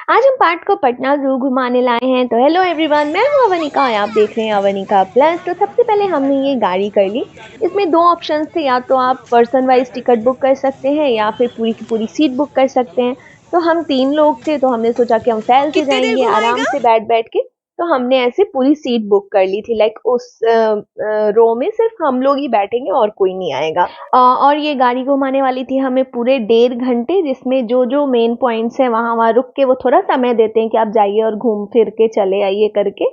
आज हम पार्थ को पटना ज़ू घुमाने लाए हैं। तो हेलो एवरीवन, मैं हूं अवनिका और आप देख रहे हैं अवनिका प्लस। तो सबसे पहले हमने ये गाड़ी कर ली। इसमें दो ऑप्शंस थे, या तो आप पर्सन वाइज टिकट बुक कर सकते हैं या फिर पूरी की पूरी सीट बुक कर सकते हैं। तो हम 3 लोग थे, तो हमने सोचा कि हम फैल से कितनी देर जाएंगे आराम घुमाएगा? से बैठ बैठ के। तो हमने ऐसे पूरी सीट बुक कर ली थी, लाइक उस रो में सिर्फ हम लोग ही बैठेंगे और कोई नहीं आएगा। और ये गाड़ी घुमाने वाली थी हमें पूरे 1.5 घंटे, जिसमें जो जो मेन पॉइंट्स हैं वहाँ वहाँ रुक के वो थोड़ा समय देते हैं कि आप जाइए और घूम फिर के चले आइए करके।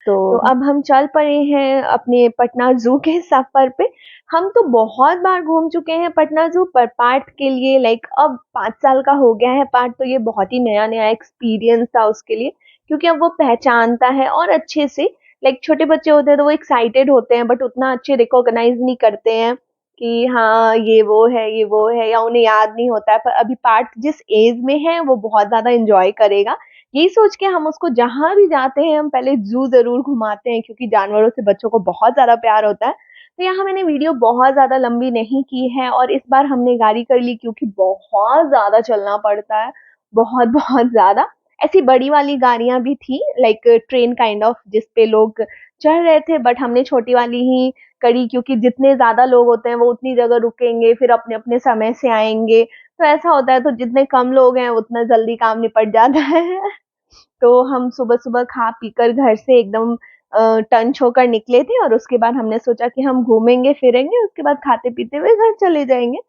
तो अब हम चल पड़े हैं अपने पटना ज़ू के सफ़र पे। हम तो बहुत बार घूम चुके हैं पटना ज़ू, पर पार्थ के लिए लाइक अब 5 साल का हो गया है पार्थ, तो ये बहुत ही नया-नया एक्सपीरियंस था उसके लिए, क्योंकि अब वो पहचानता है और अच्छे से। लाइक छोटे बच्चे होते हैं तो वो एक्साइटेड होते हैं, बट उतना अच्छे रिकॉग्नाइज़ नहीं करते हैं कि हाँ, ये वो है, या उन्हें याद नहीं होता है। पर अभी पार्थ जिस एज में है वो बहुत ज़्यादा एन्जॉय करेगा। यही सोच के हम उसको जहाँ भी जाते हैं हम पहले ज़ू ज़रूर घुमाते हैं, क्योंकि जानवरों से बच्चों को बहुत ज़्यादा प्यार होता है। तो यहाँ मैंने वीडियो बहुत ज़्यादा लंबी नहीं की है, और इस बार हमने गाड़ी कर ली क्योंकि बहुत ज़्यादा चलना पड़ता है, बहुत ज़्यादा। ऐसी बड़ी वाली गाड़ियाँ भी थी, लाइक ट्रेन काइंड ऑफ, जिस पे लोग चढ़ रहे थे, बट हमने छोटी वाली ही करी, क्योंकि जितने ज़्यादा लोग होते हैं वो उतनी जगह रुकेंगे, फिर अपने-अपने समय से आएँगे। तो ऐसा होता है, तो जितने कम लोग हैं उतना जल्दी काम निपट जाता है। तो हम सुबह-सुबह खा पीकर घर से एकदम टंच होकर निकले थे, और उसके बाद हमने सोचा कि हम घूमेंगे-फिरेंगे, उसके बाद खाते-पीते हुए घर चले जाएँगे।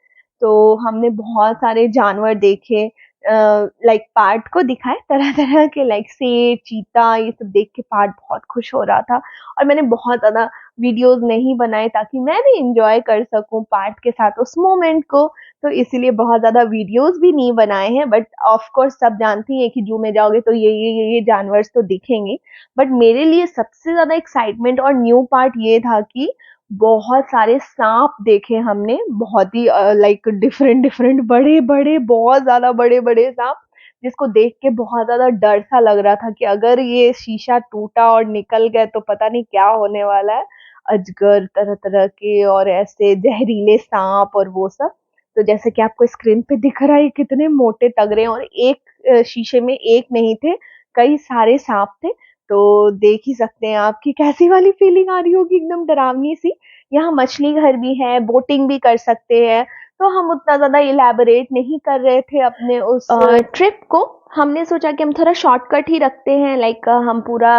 तो हमने बहुत सारे जानवर देखे, लाइक पार्थ को दिखाए तरह-तरह के, लाइक शेर, चीता, ये सब देख के पार्थ बहुत खुश हो रहा था। और मैंने बहुत ज़्यादा वीडियोज़ नहीं बनाए ताकि मैं भी एन्जॉय कर सकूँ पार्थ के साथ उस मोमेंट को। तो इसीलिए बहुत ज़्यादा वीडियोज़ भी नहीं बनाए हैं, बट ऑफ कोर्स सब जानती हैं कि ज़ू में जाओगे तो ये जानवर तो दिखेंगे। बट मेरे लिए सबसे ज़्यादा एक्साइटमेंट और न्यू पार्ट ये था कि बहुत सारे साँप देखे हमने, बहुत ही लाइक डिफरेंट बड़े-बड़े, बहुत ज़्यादा बड़े-बड़े साँप, जिसको देख के बहुत ज़्यादा डर सा लग रहा था कि अगर ये शीशा टूटा और निकल गए तो पता नहीं क्या होने वाला है। अजगर तरह-तरह के और ऐसे जहरीले साँप और वो सब। तो जैसे कि आपको स्क्रीन पे दिख रहा है, कितने मोटे तगड़े, और एक शीशे में एक नहीं थे, कई सारे साँप थे। तो देख ही सकते हैं आप कि कैसी वाली फीलिंग आ रही होगी, एकदम डरावनी-सी। यहाँ मछली घर भी है, बोटिंग भी कर सकते हैं। तो हम उतना ज़्यादा इलैबोरेट नहीं कर रहे थे अपने उस ट्रिप को। हमने सोचा कि हम थोड़ा शॉर्टकट ही रखते हैं, लाइक हम पूरा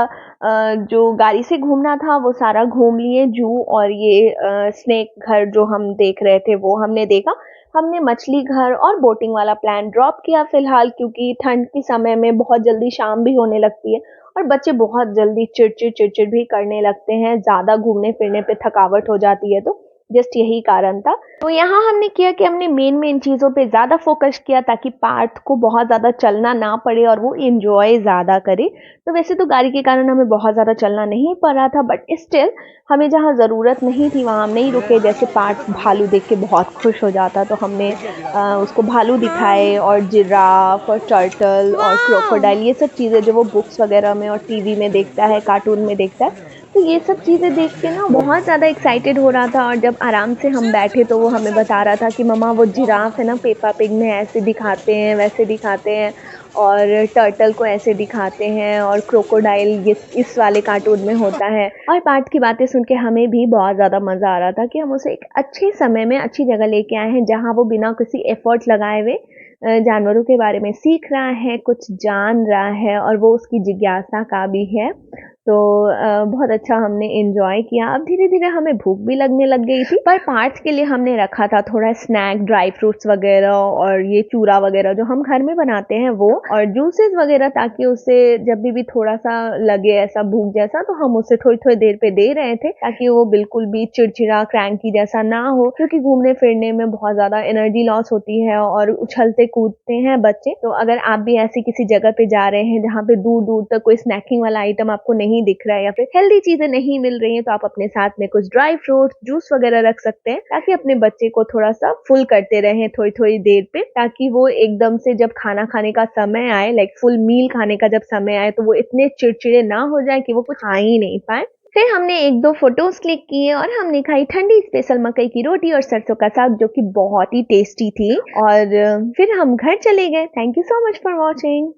जो गाड़ी से घूमना था वो सारा घूम लिए ज़ू, और ये स्नेक घर जो हम देख रहे थे वो हमने देखा। हमने मछली घर और बोटिंग वाला प्लान ड्रॉप किया फ़िलहाल, क्योंकि ठंड के समय में बहुत जल्दी शाम भी होने लगती है और बच्चे बहुत जल्दी चिड़चिड़ भी करने लगते हैं, ज़्यादा घूमने-फिरने पे थकावट हो जाती है तो। जस्ट यही कारण था। तो यहाँ हमने किया कि हमने मेन चीज़ों पे ज़्यादा फ़ोकस किया, ताकि पार्थ को बहुत ज़्यादा चलना ना पड़े और वो एन्जॉय ज़्यादा करे। तो वैसे तो गाड़ी के कारण हमें बहुत ज़्यादा चलना नहीं पड़ रहा था, बट स्टिल हमें जहाँ ज़रूरत नहीं थी वहाँ हम नहीं रुके। जैसे पार्थ भालू देख के बहुत खुश हो जाता, तो हमने उसको भालू दिखाए, और जिराफ और टर्टल और वाह! क्रोकोडाइल, ये सब चीज़ें जो वो बुक्स वगैरह में और टीवी में देखता है, कार्टून में देखता है। तो ये सब चीज़ें देख के ना बहुत ज़्यादा एक्साइटेड हो रहा था, और जब आराम से हम बैठे तो वो हमें बता रहा था कि मम्मा वो जिराफ है ना, पेप्पा पिग में ऐसे दिखाते हैं, वैसे दिखाते हैं, और टर्टल को ऐसे दिखाते हैं, और क्रोकोडाइल ये इस वाले कार्टून में होता है। और पार्थ की बातें सुन के हमें भी बहुत ज़्यादा मज़ा आ रहा था कि हम उसे एक अच्छे समय में अच्छी जगह लेके आए हैं, जहाँ वो बिना किसी एफर्ट लगाए हुए जानवरों के बारे में सीख रहा है, कुछ जान रहा है, और वो उसकी जिज्ञासा का भी है। तो बहुत अच्छा हमने एन्जॉय किया। अब धीरे-धीरे हमें भूख भी लगने लग गई थी, पर पार्थ के लिए हमने रखा था थोड़ा स्नैक, ड्राई फ्रूट्स वगैरह और ये चूरा वगैरह जो हम घर में बनाते हैं वो, और जूसेस वगैरह, ताकि उसे जब भी थोड़ा-सा लगे ऐसा भूख जैसा, तो हम उसे थोड़ी-थोड़ी देर पे दे रहे थे, ताकि वो बिल्कुल भी चिड़चिड़ा, क्रैंकी जैसा ना हो, क्योंकि घूमने-फिरने में बहुत ज़्यादा एनर्जी लॉस होती है और उछलते-कूदते हैं बच्चे। तो अगर आप भी ऐसी किसी जगह पे जा रहे हैं जहाँ पे दूर-दूर तक कोई स्नैकिंग वाला आइटम आपको नहीं दिख रहा है, या फिर हेल्दी चीजें नहीं मिल रही हैं, तो आप अपने साथ में कुछ ड्राई फ्रूट्स, जूस वगैरह रख सकते हैं, ताकि अपने बच्चे को थोड़ा सा फुल करते रहें थोड़ी-थोड़ी देर पे, ताकि वो एकदम से जब खाना खाने का समय आए, लाइक फुल मील खाने का जब समय आए, तो वो इतने चिड़चिड़े ना हो जाए कि वो कुछ खा ही नहीं पाए। फिर हमने 1-2 फोटोज क्लिक किए, और हमने खाई ठंडी स्पेशल मकई की रोटी और सरसों का साग, जो कि बहुत ही टेस्टी थी। और फिर हम घर चले गए। Thank you so much for watching.